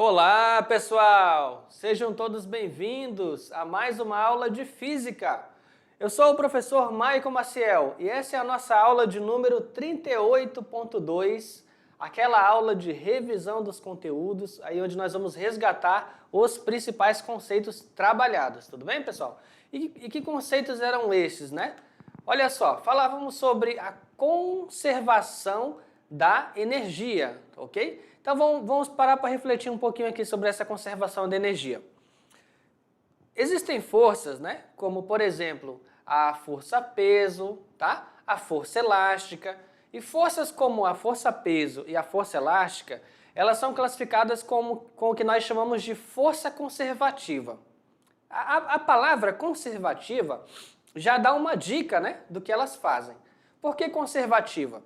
Olá, pessoal! Sejam todos bem-vindos a mais uma aula de Física. Eu sou o professor Maicon Maciel e essa é a nossa aula de número 38.2, aquela aula de revisão dos conteúdos, aí onde nós vamos resgatar os principais conceitos trabalhados, tudo bem, pessoal? E que conceitos eram esses, né? Olha só, falávamos sobre a conservação da energia, ok? Então vamos parar para refletir um pouquinho aqui sobre essa conservação da energia. Existem forças, né? Como por exemplo a força-peso, tá? A força elástica. E forças como a força-peso e a força elástica, elas são classificadas com o que nós chamamos de força conservativa. A palavra conservativa já dá uma dica, né, do que elas fazem. Por que conservativa?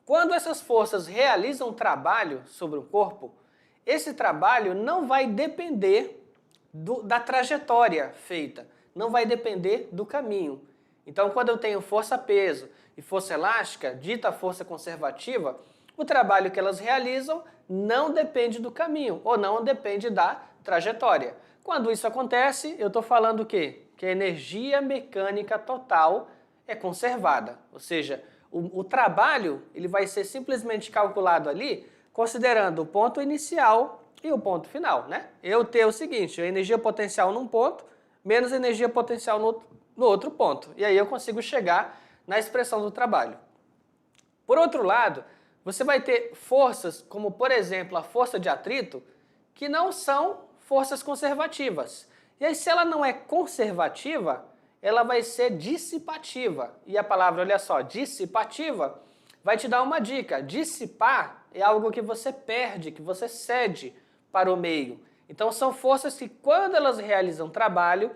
Quando essas forças realizam trabalho sobre o corpo, esse trabalho não vai depender da trajetória feita, não vai depender do caminho. Então, quando eu tenho força-peso e força elástica, dita força conservativa, o trabalho que elas realizam não depende do caminho, ou não depende da trajetória. Quando isso acontece, eu estou falando o quê? Que a energia mecânica total é conservada, ou seja, o trabalho ele vai ser simplesmente calculado ali considerando o ponto inicial e o ponto final, né? Eu tenho o seguinte, a energia potencial num ponto menos a energia potencial no outro ponto. E aí eu consigo chegar na expressão do trabalho. Por outro lado, você vai ter forças como, por exemplo, a força de atrito, que não são forças conservativas. E aí, se ela não é conservativa, ela vai ser dissipativa. E a palavra, olha só, dissipativa, vai te dar uma dica. Dissipar é algo que você perde, que você cede para o meio. Então, são forças que, quando elas realizam trabalho,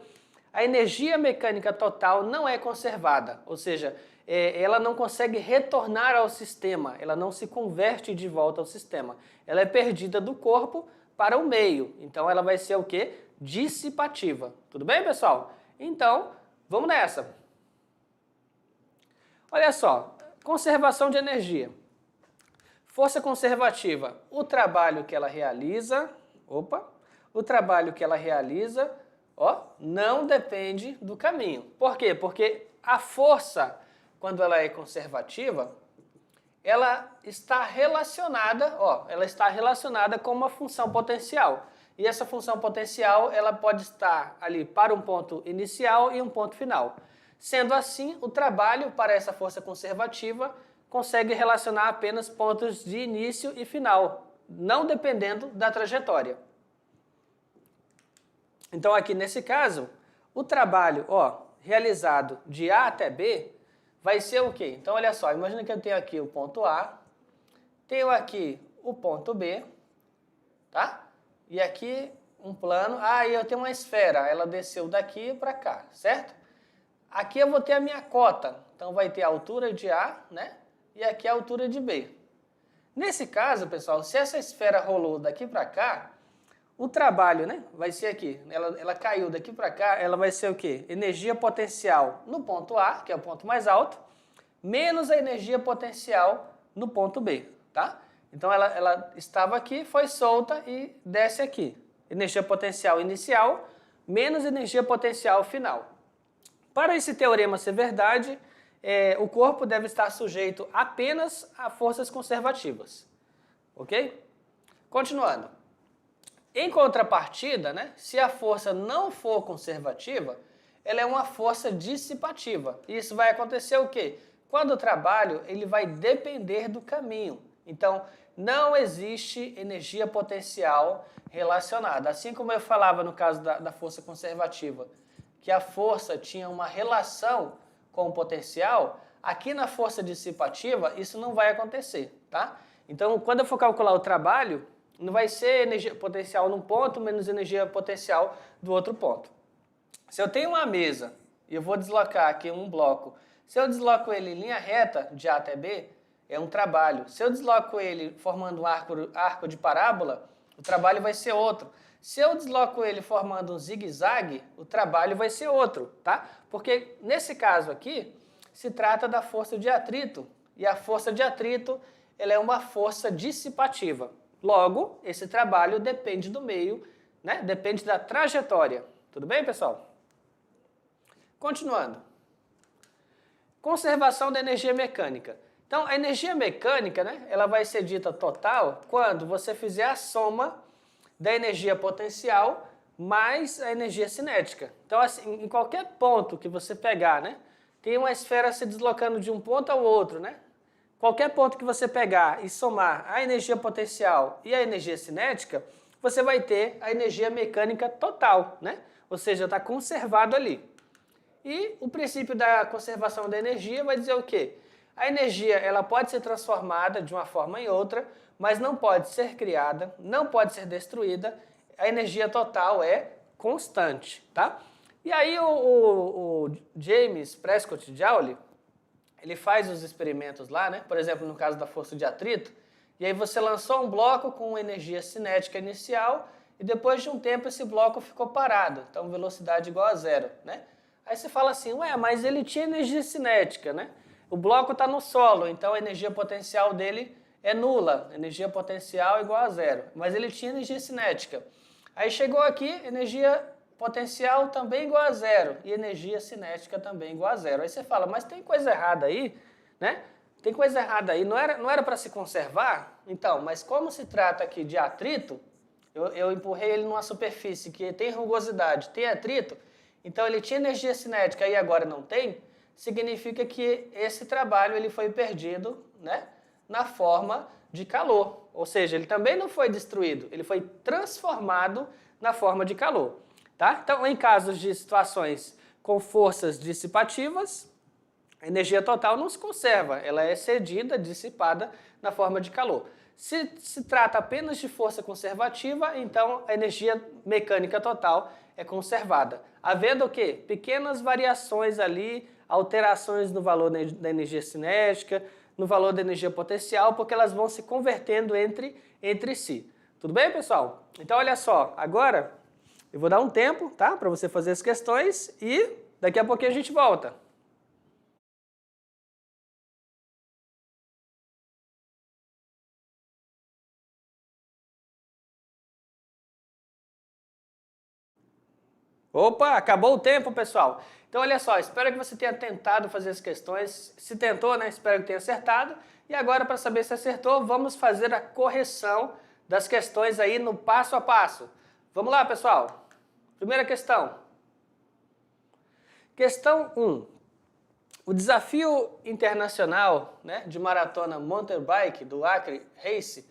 a energia mecânica total não é conservada. Ou seja, ela não consegue retornar ao sistema, ela não se converte de volta ao sistema. Ela é perdida do corpo para o meio. Então, ela vai ser o quê? Dissipativa. Tudo bem, pessoal? Então, vamos nessa. Olha só, conservação de energia. Força conservativa, o trabalho que ela realiza, não depende do caminho. Por quê? Porque a força, quando ela é conservativa, ela está relacionada com uma função potencial. E essa função potencial, ela pode estar ali para um ponto inicial e um ponto final. Sendo assim, o trabalho para essa força conservativa consegue relacionar apenas pontos de início e final, não dependendo da trajetória. Então aqui nesse caso, o trabalho realizado de A até B vai ser o quê? Então olha só, imagina que eu tenho aqui o ponto A, tenho aqui o ponto B, tá? E aqui um plano, e eu tenho uma esfera, ela desceu daqui para cá, certo? Aqui eu vou ter a minha cota, então vai ter a altura de A, né? E aqui a altura de B. Nesse caso, pessoal, se essa esfera rolou daqui para cá, o trabalho, né, vai ser aqui, ela caiu daqui para cá, ela vai ser o quê? Energia potencial no ponto A, que é o ponto mais alto, menos a energia potencial no ponto B, tá? Então ela estava aqui, foi solta e desce aqui. Energia potencial inicial menos energia potencial final. Para esse teorema ser verdade, o corpo deve estar sujeito apenas a forças conservativas. Ok? Continuando. Em contrapartida, né, se a força não for conservativa, ela é uma força dissipativa. E isso vai acontecer o quê? Quando o trabalho ele vai depender do caminho. Então, não existe energia potencial relacionada. Assim como eu falava no caso da força conservativa, que a força tinha uma relação com o potencial, aqui na força dissipativa isso não vai acontecer, tá? Então, quando eu for calcular o trabalho, não vai ser energia potencial num ponto menos energia potencial do outro ponto. Se eu tenho uma mesa e eu vou deslocar aqui um bloco, se eu desloco ele em linha reta de A até B, é um trabalho. Se eu desloco ele formando um arco de parábola, o trabalho vai ser outro. Se eu desloco ele formando um zigue-zague, o trabalho vai ser outro, tá? Porque nesse caso aqui, se trata da força de atrito. E a força de atrito, ela é uma força dissipativa. Logo, esse trabalho depende do meio, né? Depende da trajetória. Tudo bem, pessoal? Continuando. Conservação da energia mecânica. Então, a energia mecânica, né, ela vai ser dita total quando você fizer a soma da energia potencial mais a energia cinética. Então, assim, em qualquer ponto que você pegar, né, tem uma esfera se deslocando de um ponto ao outro, né? Qualquer ponto que você pegar e somar a energia potencial e a energia cinética, você vai ter a energia mecânica total, né? Ou seja, está conservado ali. E o princípio da conservação da energia vai dizer o quê? A energia ela pode ser transformada de uma forma em outra, mas não pode ser criada, não pode ser destruída. A energia total é constante, tá? E aí o James Prescott Joule, ele faz os experimentos lá, né? Por exemplo, no caso da força de atrito, e aí você lançou um bloco com energia cinética inicial e depois de um tempo esse bloco ficou parado, então velocidade igual a zero, né? Aí você fala assim, ué, mas ele tinha energia cinética, né? O bloco está no solo, então a energia potencial dele é nula, energia potencial igual a zero, mas ele tinha energia cinética. Aí chegou aqui, energia potencial também igual a zero e energia cinética também igual a zero. Aí você fala, mas tem coisa errada aí, né? Tem coisa errada aí, não era para se conservar? Então, mas como se trata aqui de atrito, eu empurrei ele numa superfície que tem rugosidade, tem atrito, então ele tinha energia cinética e agora não tem, significa que esse trabalho ele foi perdido, né, na forma de calor. Ou seja, ele também não foi destruído, ele foi transformado na forma de calor. Tá? Então, em casos de situações com forças dissipativas, a energia total não se conserva, ela é cedida, dissipada na forma de calor. Se trata apenas de força conservativa, então a energia mecânica total é conservada. Havendo o quê? Pequenas variações ali, alterações no valor da energia cinética, no valor da energia potencial, porque elas vão se convertendo entre si. Tudo bem, pessoal? Então, olha só, agora eu vou dar um tempo, tá, para você fazer as questões e daqui a pouquinho a gente volta. Opa, acabou o tempo, pessoal. Então, olha só, espero que você tenha tentado fazer as questões. Se tentou, né, espero que tenha acertado. E agora, para saber se acertou, vamos fazer a correção das questões aí no passo a passo. Vamos lá, pessoal. Primeira questão. Questão 1. O desafio internacional, né, de maratona mountain bike do Acre Race,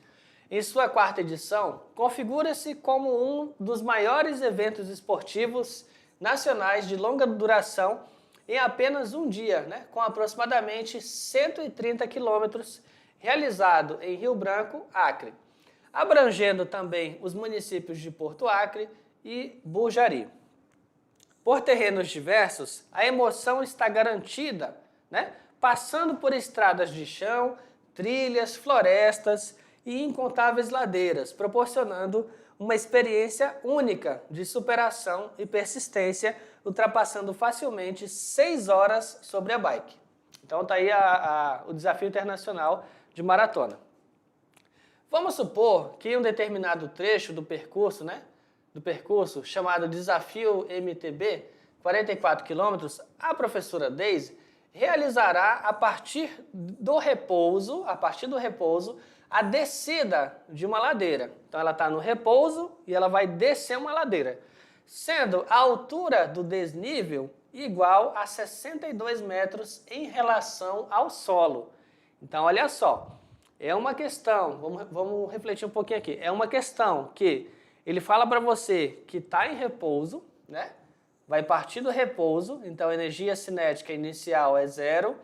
em sua quarta edição, configura-se como um dos maiores eventos esportivos nacionais de longa duração em apenas um dia, né, com aproximadamente 130 quilômetros, realizado em Rio Branco, Acre, abrangendo também os municípios de Porto Acre e Bujari. Por terrenos diversos, a emoção está garantida, né, passando por estradas de chão, trilhas, florestas e incontáveis ladeiras, proporcionando uma experiência única de superação e persistência, ultrapassando facilmente 6 horas sobre a bike. Então está aí o desafio internacional de maratona. Vamos supor que em um determinado trecho do percurso, né, chamado Desafio MTB, 44 quilômetros, a professora Daisy realizará a partir do repouso, a descida de uma ladeira. Então ela está no repouso e ela vai descer uma ladeira, sendo a altura do desnível igual a 62 metros em relação ao solo. Então olha só, é uma questão, vamos refletir um pouquinho aqui, é uma questão que ele fala para você que está em repouso, né? Vai partir do repouso, então a energia cinética inicial é zero,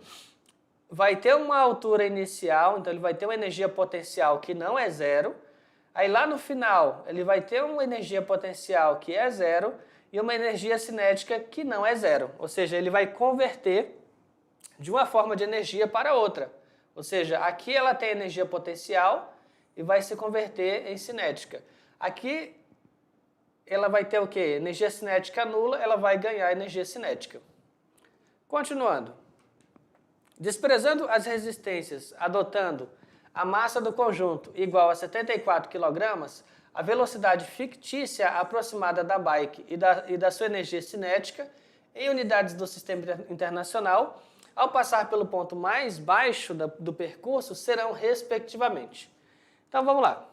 vai ter uma altura inicial, então ele vai ter uma energia potencial que não é zero, aí lá no final ele vai ter uma energia potencial que é zero e uma energia cinética que não é zero, ou seja, ele vai converter de uma forma de energia para outra, ou seja, aqui ela tem energia potencial e vai se converter em cinética. Aqui ela vai ter o quê? Energia cinética nula, ela vai ganhar energia cinética. Continuando. Desprezando as resistências, adotando a massa do conjunto igual a 74 kg, a velocidade fictícia aproximada da bike e da sua energia cinética em unidades do Sistema Internacional, ao passar pelo ponto mais baixo do percurso, serão respectivamente. Então vamos lá.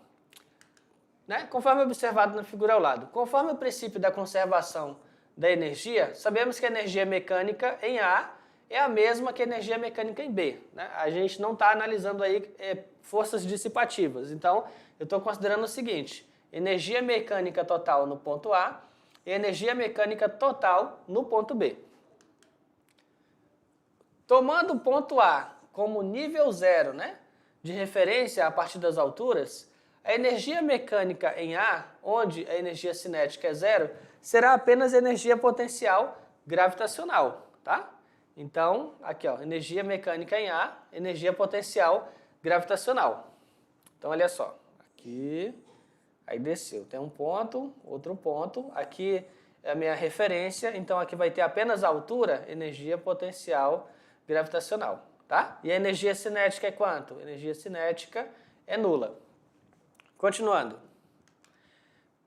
Né? Conforme observado na figura ao lado, conforme o princípio da conservação da energia, sabemos que a energia mecânica em A é a mesma que a energia mecânica em B. Né? A gente não está analisando aí forças dissipativas. Então, eu estou considerando o seguinte: energia mecânica total no ponto A e energia mecânica total no ponto B. Tomando o ponto A como nível zero, né, de referência a partir das alturas, a energia mecânica em A, onde a energia cinética é zero, será apenas energia potencial gravitacional, tá? Então, aqui ó, energia mecânica em A, energia potencial gravitacional. Então, olha só, aqui, aí desceu, tem um ponto, outro ponto, aqui é a minha referência, então aqui vai ter apenas a altura, energia potencial gravitacional, tá? E a energia cinética é quanto? Energia cinética é nula. Continuando.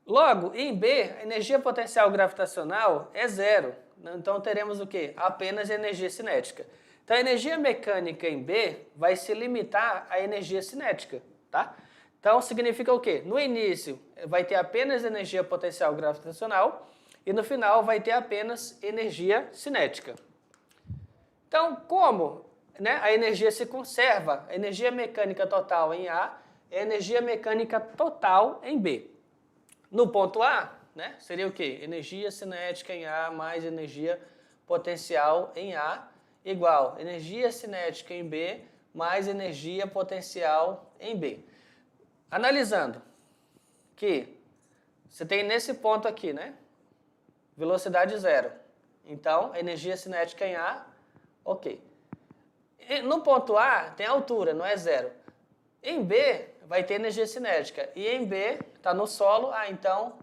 Logo, em B, a energia potencial gravitacional é zero. Então teremos o quê? Apenas energia cinética. Então a energia mecânica em B vai se limitar à energia cinética, tá? Então significa o quê? No início vai ter apenas energia potencial gravitacional e no final vai ter apenas energia cinética. Então, como, né, a energia se conserva, a energia mecânica total em A é a energia mecânica total em B. No ponto A, né, seria o quê? Energia cinética em A mais energia potencial em A igual energia cinética em B mais energia potencial em B. Analisando que você tem nesse ponto aqui, né, velocidade zero. Então, energia cinética em A, ok. E no ponto A tem altura, não é zero. Em B vai ter energia cinética e em B está no solo, então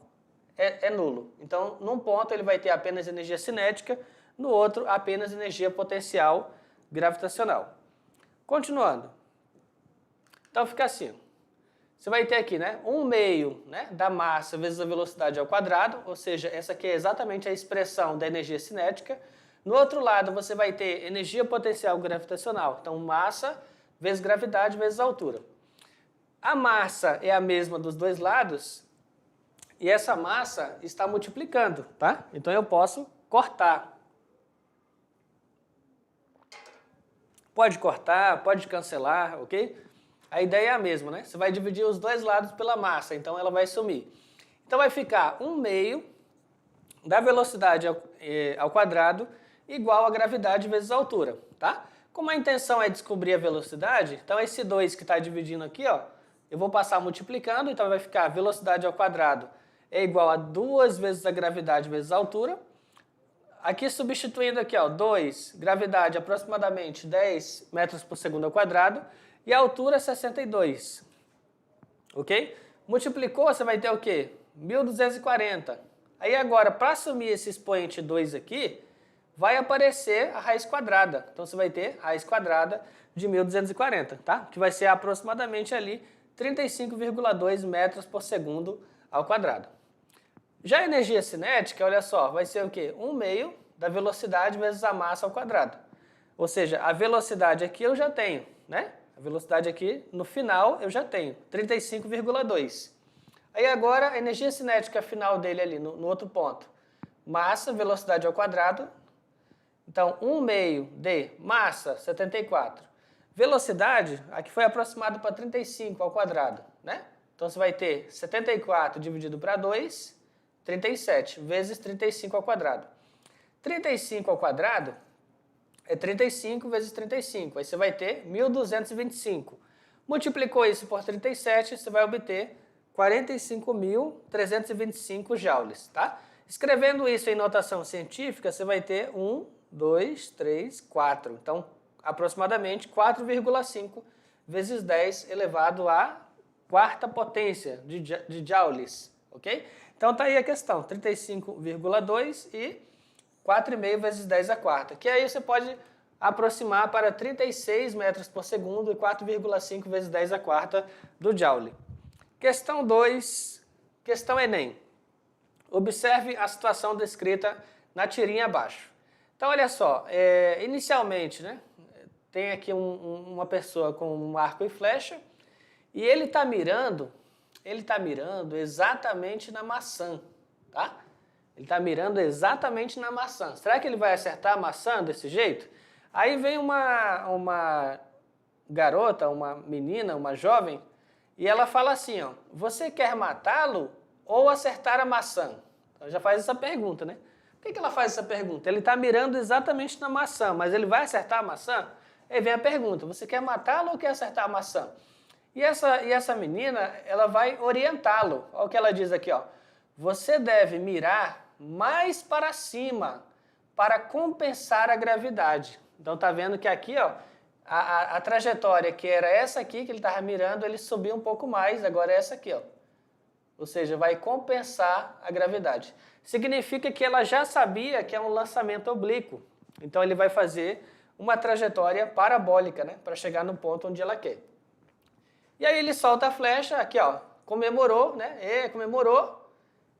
é nulo. Então, num ponto ele vai ter apenas energia cinética, no outro apenas energia potencial gravitacional. Continuando. Então fica assim. Você vai ter aqui, né, 1/2, né, da massa vezes a velocidade ao quadrado, ou seja, essa aqui é exatamente a expressão da energia cinética. No outro lado você vai ter energia potencial gravitacional. Então, massa vezes gravidade vezes altura. A massa é a mesma dos dois lados e essa massa está multiplicando, tá? Então eu posso cortar. Pode cortar, pode cancelar, ok? A ideia é a mesma, né? Você vai dividir os dois lados pela massa, então ela vai sumir. Então vai ficar 1/2 da velocidade ao quadrado igual a gravidade vezes a altura, tá? Como a intenção é descobrir a velocidade, então esse 2 que está dividindo aqui, ó, eu vou passar multiplicando, então vai ficar velocidade ao quadrado é igual a 2 vezes a gravidade vezes a altura. Aqui substituindo aqui, ó, 2, gravidade aproximadamente 10 metros por segundo ao quadrado e a altura 62. Ok? Multiplicou, você vai ter o quê? 1240. Aí agora, para assumir esse expoente 2 aqui, vai aparecer a raiz quadrada. Então você vai ter raiz quadrada de 1240, tá? Que vai ser aproximadamente ali 35,2 metros por segundo ao quadrado. Já a energia cinética, olha só, vai ser o quê? 1/2 da velocidade vezes a massa ao quadrado. Ou seja, a velocidade aqui eu já tenho, né? A velocidade aqui, no final, eu já tenho, 35,2. Aí agora, a energia cinética final dele ali, no outro ponto. Massa, velocidade ao quadrado. Então, 1/2 de massa, 74. Velocidade, aqui foi aproximado para 35 ao quadrado, né? Então, você vai ter 74 dividido para 2, 37, vezes 35 ao quadrado. 35 ao quadrado é 35 vezes 35, aí você vai ter 1225. Multiplicou isso por 37, você vai obter 45.325 joules, tá? Escrevendo isso em notação científica, você vai ter 1, 2, 3, 4. Então, aproximadamente 4,5 vezes 10 elevado à quarta potência de joules, ok? Então, tá aí a questão, 35,2 e 4,5 vezes 10 à quarta. Que aí você pode aproximar para 36 metros por segundo e 4,5 vezes 10 a quarta do Joule. Questão 2, questão Enem. Observe a situação descrita na tirinha abaixo. Então, olha só, inicialmente, né, tem aqui uma pessoa com um arco e flecha e ele está mirando exatamente na maçã, tá? Ele está mirando exatamente na maçã. Será que ele vai acertar a maçã desse jeito? Aí vem uma garota, uma menina, uma jovem, e ela fala assim, ó, você quer matá-lo ou acertar a maçã? Então já faz essa pergunta, né? Por que ela faz essa pergunta? Ele está mirando exatamente na maçã, mas ele vai acertar a maçã? Aí vem a pergunta, você quer matá-lo ou quer acertar a maçã? E essa menina, ela vai orientá-lo. Olha o que ela diz aqui, ó. Você deve mirar mais para cima para compensar a gravidade. Então tá vendo que aqui, ó, a trajetória que era essa aqui que ele estava mirando, ele subiu um pouco mais, agora é essa aqui, ó. Ou seja, vai compensar a gravidade. Significa que ela já sabia que é um lançamento oblíquo. Então ele vai fazer uma trajetória parabólica, né, para chegar no ponto onde ela quer. E aí ele solta a flecha, aqui ó, comemorou, né, comemorou,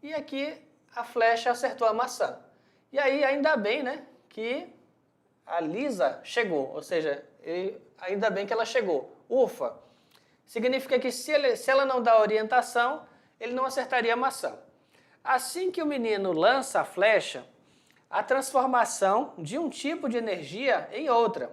e aqui a flecha acertou a maçã. E aí ainda bem, né, que a Lisa chegou, ou seja, ainda bem que ela chegou. Ufa! Significa que se ela não dá orientação, ele não acertaria a maçã. Assim que o menino lança a flecha, a transformação de um tipo de energia em outra.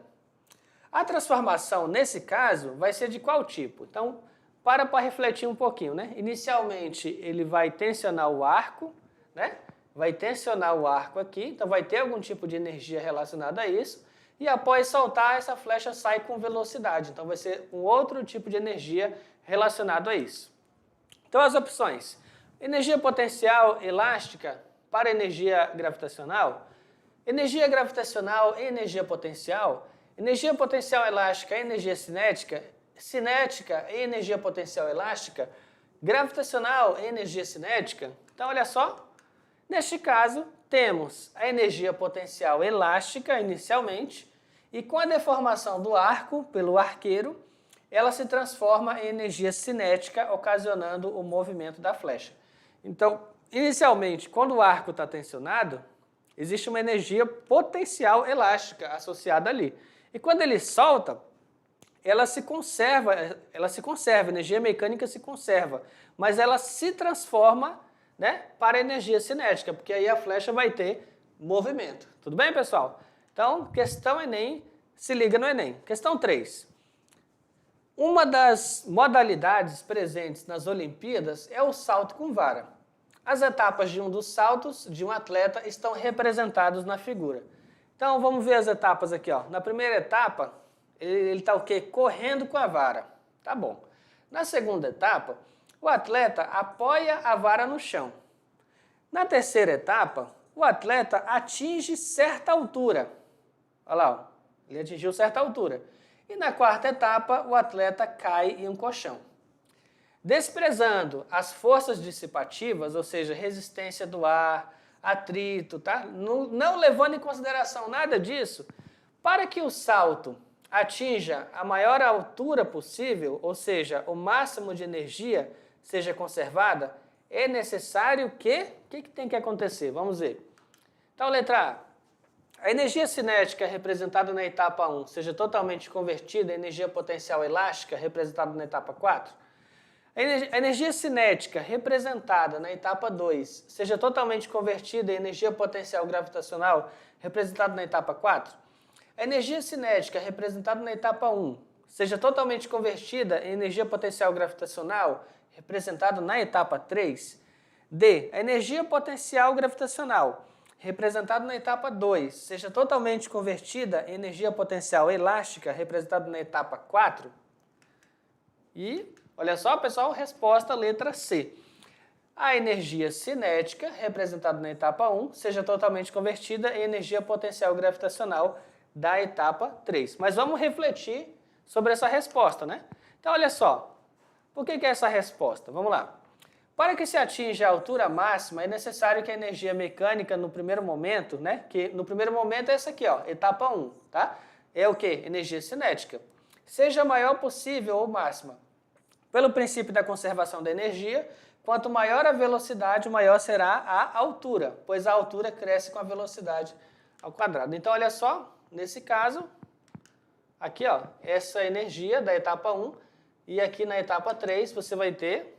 A transformação, nesse caso, vai ser de qual tipo? Então, para refletir um pouquinho, né? Inicialmente, ele vai tensionar o arco, né? Vai tensionar o arco aqui, então vai ter algum tipo de energia relacionada a isso, e após soltar, essa flecha sai com velocidade, então vai ser um outro tipo de energia relacionado a isso. Então, as opções. Energia potencial elástica para energia gravitacional, energia gravitacional e energia potencial elástica e energia cinética, cinética e energia potencial elástica, gravitacional e energia cinética. Então, olha só, neste caso, temos a energia potencial elástica inicialmente, e com a deformação do arco pelo arqueiro, ela se transforma em energia cinética, ocasionando o movimento da flecha. Então, inicialmente, quando o arco está tensionado, existe uma energia potencial elástica associada ali. E quando ele solta, ela se conserva, a energia mecânica se conserva, mas ela se transforma, né, para energia cinética, porque aí a flecha vai ter movimento. Tudo bem, pessoal? Então, questão Enem, se liga no Enem. Questão 3. Uma das modalidades presentes nas Olimpíadas é o salto com vara. As etapas de um dos saltos de um atleta estão representadas na figura. Então, vamos ver as etapas aqui, ó. Na primeira etapa, ele está o quê? Correndo com a vara. Tá bom. Na segunda etapa, o atleta apoia a vara no chão. Na terceira etapa, o atleta atinge certa altura. Olha lá, ó. Ele atingiu certa altura. E na quarta etapa, o atleta cai em um colchão. Desprezando as forças dissipativas, ou seja, resistência do ar, atrito, tá? Não levando em consideração nada disso, para que o salto atinja a maior altura possível, ou seja, o máximo de energia seja conservada, é necessário que... O que tem que acontecer? Vamos ver. Então, letra A energia cinética representada na etapa 1 seja totalmente convertida em energia potencial elástica representada na etapa 4. A energia cinética representada na etapa 2 seja totalmente convertida em energia potencial gravitacional representada na etapa 4. A energia cinética representada na etapa 1 seja totalmente convertida em energia potencial gravitacional representada na etapa 3. D. A energia potencial gravitacional representada na etapa 2 seja totalmente convertida em energia potencial elástica representada na etapa 4. E, olha só, pessoal, resposta letra C. A energia cinética, representada na etapa 1, seja totalmente convertida em energia potencial gravitacional da etapa 3. Mas vamos refletir sobre essa resposta, né? Então, olha só, por que é essa resposta? Vamos lá. Para que se atinja a altura máxima, é necessário que a energia mecânica no primeiro momento, né? Que no primeiro momento é essa aqui, ó, etapa 1, tá? é o quê? Energia cinética. Seja maior possível ou máxima. Pelo princípio da conservação da energia, quanto maior a velocidade, maior será a altura, pois a altura cresce com a velocidade ao quadrado. Então, olha só, nesse caso, aqui, ó, essa energia da etapa 1, e aqui na etapa 3 você vai ter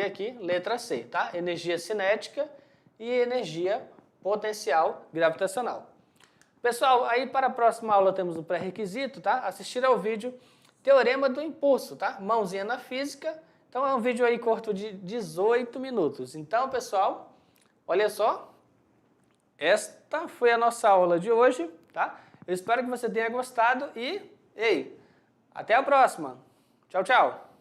aqui letra C, tá? Energia cinética e energia potencial gravitacional. Pessoal, aí para a próxima aula temos o pré-requisito, tá? Assistir ao vídeo Teorema do Impulso, tá? Mãozinha na física. Então é um vídeo aí curto de 18 minutos. Então, pessoal, olha só. Esta foi a nossa aula de hoje, tá? Eu espero que você tenha gostado e, ei, até a próxima. Tchau, tchau.